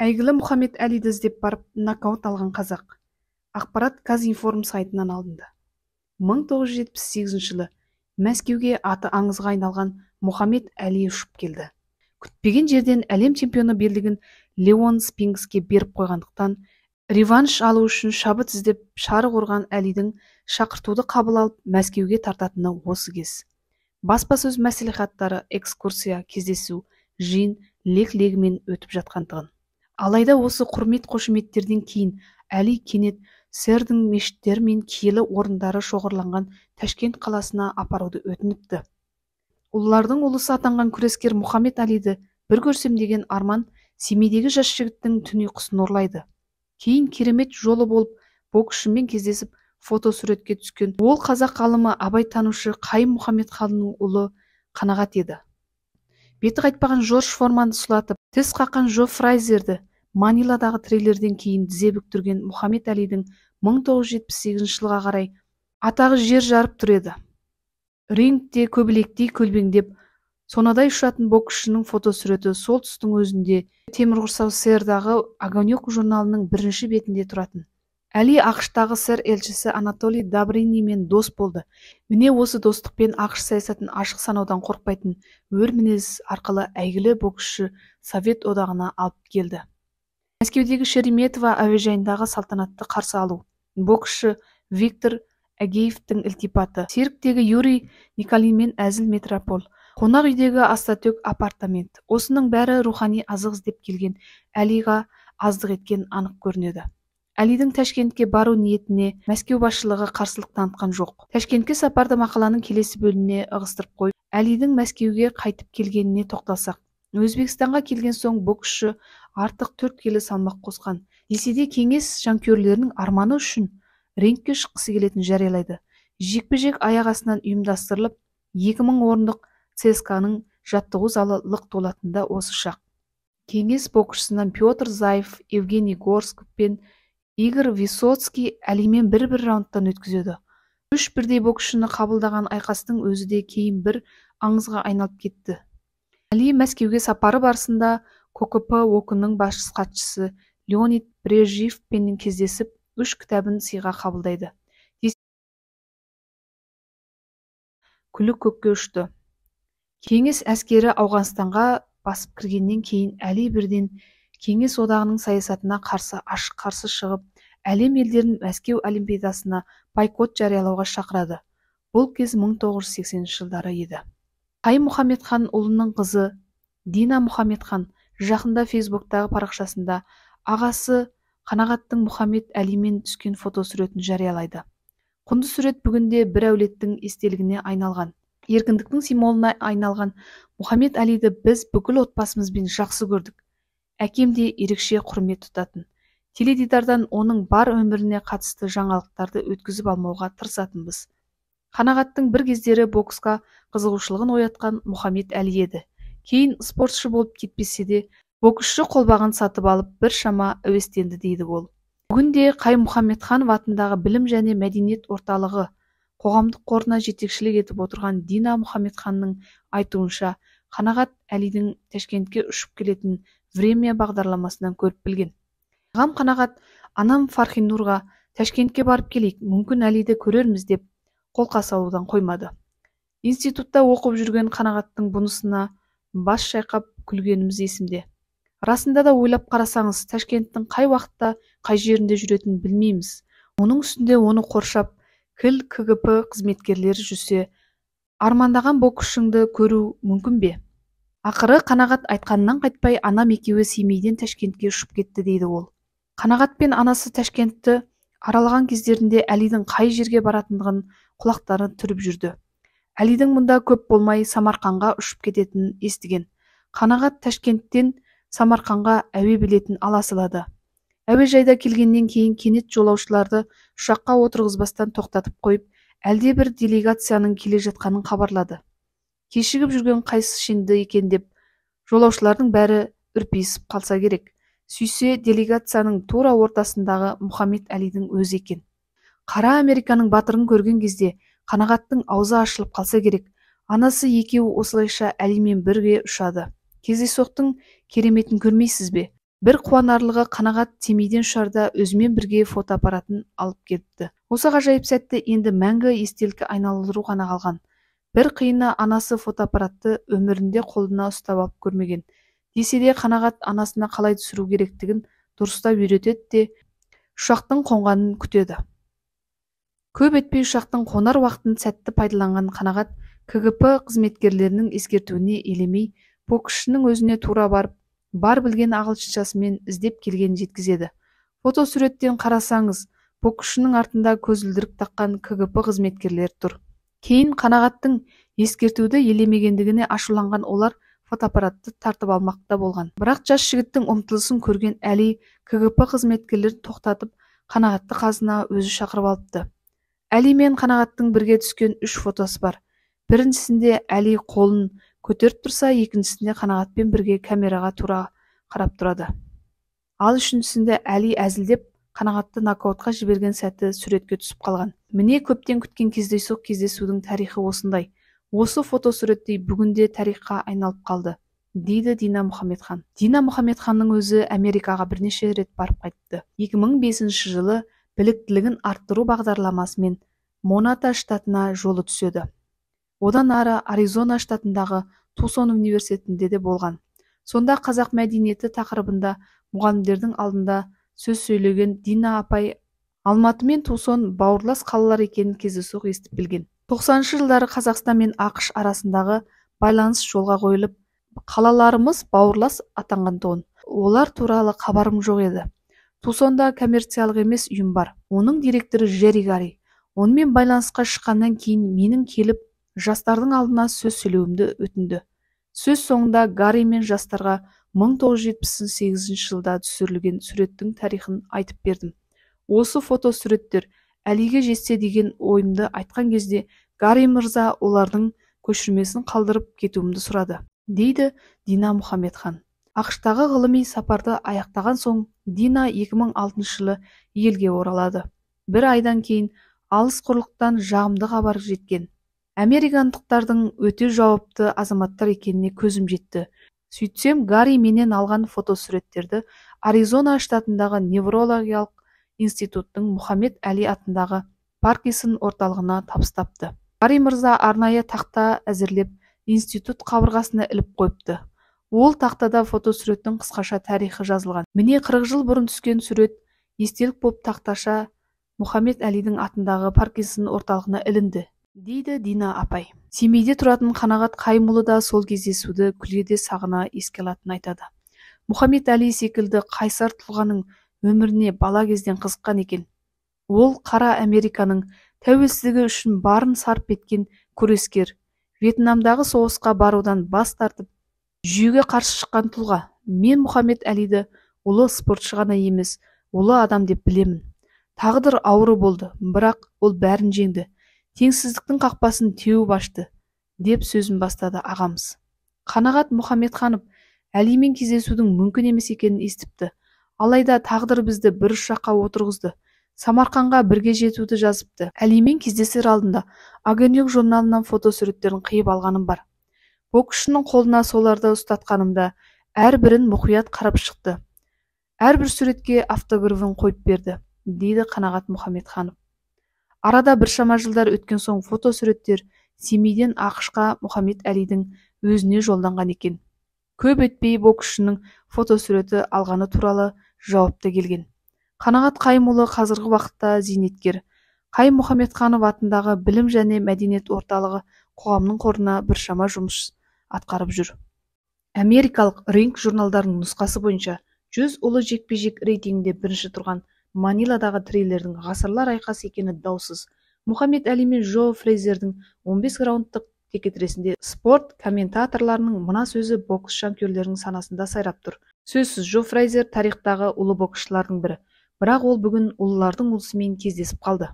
Әйгілі Мұхаммед Әлиді іздеп барып нокаут алған қазақ. Ақпарат Казинформ сайтынан алынды. 1978 жылы Мәскеуге аты аңызға айналған Мұхаммед Әли ұшып келді. Күтпеген жерден әлем чемпионы белдігін Леон Спинкске беріп қойғандықтан, реванш алу үшін шабыт іздеп шарық ұрған Әлидің шақыртуды қабыл алып Мәскеуге тартатыны осы кез. Баспасөз мәслихаттары, экскурсия, кездесу, жиын лек-легімен өтіп жатқандығын. Алайда осы құрмет қошеметтерден кейін Әли кенет сэрдің мешіттері мен киелі орындары шоғырланған Ташкент қаласына апаруды өтініпті. Ұлылардың ұлысы атанған күрескер Мұхаммед Әлиді бір көрсем деген арман Семейдегі жас жігіттің түн ұйқысын ұрлайды. Кейін керемет жолы болып, боксшымен кездесіп, фотосуретке түскен ол қазақ ғалымы абайтанушы Қайым Мұхаммедханның ұлы Қанағат еді. Беті қайтпаған Жорж Форманды сұлатып, тіс қаққан Джо Фрайзерді Маниладағы триллерден кейін тізе бүктірген Мұхаммед Әлидің 1978 жылға қарай атағы жер жарып тұр еді. Рингте көбелектей көлбеңдеп, сонадай ұшатын боксшының фотосуреті сол тұстың өзінде темірқұрсау сэрдағы Огонек журналының бірінші бетінде тұратын. Әли ақштағы сэр елшісі Анатолий Добрынимен дос болды. Міне осы достықпен ақш саясатын ашық санаудан қорқпайтын өр мінез арқылы әйгілі боксшы Совет одағына алып келді. Мәскеудегі Шереметьево әуежайындағы салтанатты қарсы алу, боксшы Виктор Агеевтің ілтипаты, цирктегі Юрий Николинмен әзіл метропол, қонақ үйдегі астатөк апартамент, осының бәрі рухани азық іздеп келген Әлиға аздық еткен анық көрінеді. Әлидің Ташкентке бару ниетіне Мәскеу басшылығы қарсылық танытқан жоқ. Ташкентке сапарды мақаланың келесі бөліміне ығыстырып қойып, Әлидің Мәскеуге қайтып келгеніне тоқталсақ, Өзбекстанға келген соң боксшы артық 4 келі салмақ қосқан. Десе де кеңес жанкүйерлерінің арманы үшін рингке шыққысы келетін жариялайды. Жекпе-жек аяқ астынан ұйымдастырылып, 2000 орындық ЦСКА-ның жаттығу залы лық толатында осы шақ. Кеңес боксшысынан Петр Заев, Евгений Горсков пен Игорь Висоцкий Әлимен бір-бір раундтан өткізеді. 3 бірдей боксшыны қабылдаған айқастың өзі де кейін бір аңызға айналып кетті. Әли Мәскеуге сапары барысында КОКП ОК-ның бас хатшысы Леонид Брежневпен кездесіп, 3 кітабын сыйға қабылдайды. Күлі көкке ұшты. Кеңес әскері Ауғанстанға басып кіргеннен кейін Әли бірден Кеңес одағының саясатына ашық қарсы шығып, әлем елдерін Мәскеу олимпиадасына бойкот жариялауға шақырады. Бұл кез 1980 жылдары еді. Қайым Мұхаммедхан ұлының қызы Дина Мұхаммедхан жақында Фейсбуктағы парақшасында ағасы Қанағаттың Мұхаммед Әлимен түскен фотосуретін жариялайды. Құнды сурет бүгінде бір әулеттің естелігіне айналған. Еркіндіктің символына айналған Мұхаммед Әлиді біз бүкіл отбасымызбен жақсы көрдік. Әкем де ерекше құрмет тұтатын. Теледидардан оның бар өміріне қатысты жаңалықтарды өткізіп алмауға тырысатынбыз. Қанағаттың бір кездері боксқа қызығушылығын оятқан Мұхаммед Әли еді. Кейін спортшы болып кетпесе де, боксшы қолбағын сатып алып бір шама әуестенді дейді ол. Бүгінде Қайым Мұхаммедханов атындағы білім және мәдениет орталығы қоғамдық қорына жетекшілік етіп отырған Дина Мұхаммедханның айтуынша, Қанағат Әлидің Ташкентке ұшып келетін «Время» бағдарламасынан көріп білген. Ағам Қанағат, анам Фархинурға Ташкентке барып келейік, мүмкін Әлиді көрерміз деп қолқа салудан қоймады. Институтта оқып жүрген Қанағаттың бұнысына бас шайқап күлгеніміз есімде. Расында да ойлап қарасаңыз, Ташкенттің қай уақытта, қай жерінде жүретінін білмейміз. Оның үстінде оны қоршап, КГБ қызметкерлері жүрсе, армандаған боксшыңды көру мүмкін бе? Ақыры Қанағат айтқанынан қайтпай, анам екеуі Семейден Ташкентке ұшып кетті дейді ол. Қанағат пен анасы Ташкентті аралаған кездерінде Әлидің қай жерге баратындығын құлақтары түріп жүрді. Әлидің мұнда көп болмай Самарқанға ұшып кететінін естіген. Қанағат Ташкенттен Самарқанға әуе билетін ала салады. Әуежайда келгеннен кейін кенет жолаушыларды ұшаққа отырғызбастан тоқтатып қойып, әлде бір делегацияның келе жатқанын хабарлады. Кешігіп жүрген қайсы шенді екен деп, жолаушылардың бәрі үрпиісіп қалса керек. Сүйсе делегацияның тура ортасындағы Мұхаммед Әлидің өзі екен. Қара Американың батырын көрген кезде Қанағаттың аузы ашылып қалса керек. Анасы екеуі осылайша Әлимен бірге ұшады. Кездейсоқтың кереметін көрмейсіз бе? Бір қуанарлығы, Қанағат семейден ұшарда өзімен бірге фотоаппаратын алып келіпті. Осы ғажайып сәтті енді мәңгі естелікке айналдыру ғана қалған. Бір қиыны, анасы фотоаппаратты өмірінде қолына ұстап алып көрмеген. Десе де Қанағат анасына қалай түсіру керектігін дұрыстап үйретеді де ұшақтың қонғанын күтеді. Көп өтпей ұшақтың қонар уақытын сәтті пайдаланған Қанағат КГБ қызметкерлерінің ескертуіне елемей, боксшының өзіне тура барып, бар білген ағылшыншасымен іздеп келгенін жеткізеді. Фотосуреттен қарасаңыз, боксшының артында көзілдірік таққан КГБ қызметкерлері тұр. Кейін Қанағаттың ескертуді елемегендігіне ашуланған олар фотоаппаратты тартып алмақта болған. Бірақ жас жігіттің ұмтылысын көрген Әли КГБ қызметкерлерін тоқтатып, Қанағатты қасына өзі шақырып алыпты. Әли мен Қанағаттың бірге түскен 3 фотосы бар. Біріншісінде Әли қолын көтеріп тұрса, екіншісінде Қанағатпен бірге камераға тура қарап тұрады. Ал үшіншісінде Әли әзілдеп Қанағатты нокаутқа жіберген сәті суретке түсіп қалған. Міне көптен күткен кездесудің тарихы осындай. Осы фотосуреттей бүгінде тарихқа айналып қалды, дейді Дина Мұхамедхан. Дина Мұхамедханның өзі Америкаға бірнеше рет барып қайтты. 2005 жылы біліктілігін арттыру бағдарламасымен Моната штатына жолы түседі. Одан ары Аризона штатындағы Тусон университетінде де болған. Сонда қазақ мәдениеті тақырыбында мұғалімдердің алдында сөз сөйлеген Дина апай Алматы мен Тусон бауырлас қалалар екенін кездейсоқ естіп білген. 90-шы жылдары Қазақстан мен ақш арасындағы байланыс жолға қойылып, қалаларымыз бауырлас атанған тұғын. Олар туралы хабарым жоқ еді. Тусонда коммерциялық емес ұйым бар. Оның директоры Джерри Гарри. Онымен байланысқа шыққаннан кейін менің келіп жастардың алдына сөз сөйлеуімді өтінді. Сөз соңында Гарри мен жастарға 1978 жылда түсірілген суреттің тарихын айтып бердім. Осы фотосуреттер Әлиге жетсе деген ойымды айтқан кезде Гарри мырза олардың көшірмесін қалдырып кетуімді сұрады, дейді Дина Мұхамедхан. ақш-тағы ғылыми сапарды аяқтаған соң Дина 2006 жылы елге оралады. Бір айдан кейін алыс құрлықтан жағымды хабар жеткен. Американдықтардың өте жауапты азаматтар екеніне көзім жетті. Сөйтсем, Гарри менен алған фотосуреттерді Аризона штатындағы неврологиялық институттың Мұхаммед Әли атындағы Паркинсон орталығына табыстапты. Гарри мырза арнайы тақта әзірлеп, институт қабырғасына іліп қойыпты. Ол тақтада фотосуреттің қысқаша тарихы жазылған. Міне 40 жыл бұрын түскен сурет естелік болып тақташа Мұхаммед Әлидің атындағы Паркинсон орталығына ілінді, дейді Дина апай. Семейде тұратын Қанағат Қайымұлы да сол кездесуді күлгеде сағына еске алатынын айтады. Мұхаммед Әли секілді қайсар тұлғаның өміріне бала кезден қызыққан екен. Ол қара Американың тәуелсіздігі үшін барын сарп еткен күрескер. Вьетнамдағы соғысқа барудан бас тартып, жүйеге қарсы шыққан тұлға. Мен Мұхаммед Әлиді ұлы спортшы ғана емес, ұлы адам деп білемін. Тағдыр ауыры болды, бірақ ол бәрін жеңді. Теңсіздіктің қақпасын теуіп ашты, деп сөзін бастады ағамыз. Қанағат Мұхамедханов Әлимен кездесудің мүмкін емес екенін естіпті. Алайда тағдыр бізді бір ұшаққа отырғызды. Самарқанға бірге жетуді жазыпты. Әлимен кездесер алдында Огонек журналынан фотосуреттерін қиып алғаным бар. Боксшының қолына соларды ұстатқанымда әрбірін мұқият қарап шықты. Әрбір суретке автографын қойып берді, дейді Қанағат Мұхамедханов. Арада біршама жылдар өткен соң фотосуреттер Семейден ақш-қа Мұхаммед Әлидің өзіне жолданған екен. Көп өтпей боксшының фотосуреті алғаны туралы жауапты келген. Қанағат Қайымұлы қазіргі уақытта зейнеткер. Қайым Мұхамедханов атындағы білім және мәдениет орталығы қоғамның қорына біршама жұмыс атқарып жүр. Америкалық Ring журналдарының нұсқасы бойынша 100 ұлы жекпе-жек рейтингінде бірінші тұрған Маниладағы триллердің ғасырлар айқасы екені даусыз. Мұхаммед Әли мен Джо Фрейзердің 15 раундтық текетіресінде спорт комментаторларының мына сөзі бокс жанкүйерлерінің санасында сайрап тұр. Сөзсіз, Джо Фрейзер тарихтағы ұлы боксшылардың бірі, бірақ ол бүгін ұлылардың ұлысымен кездесіп қалды.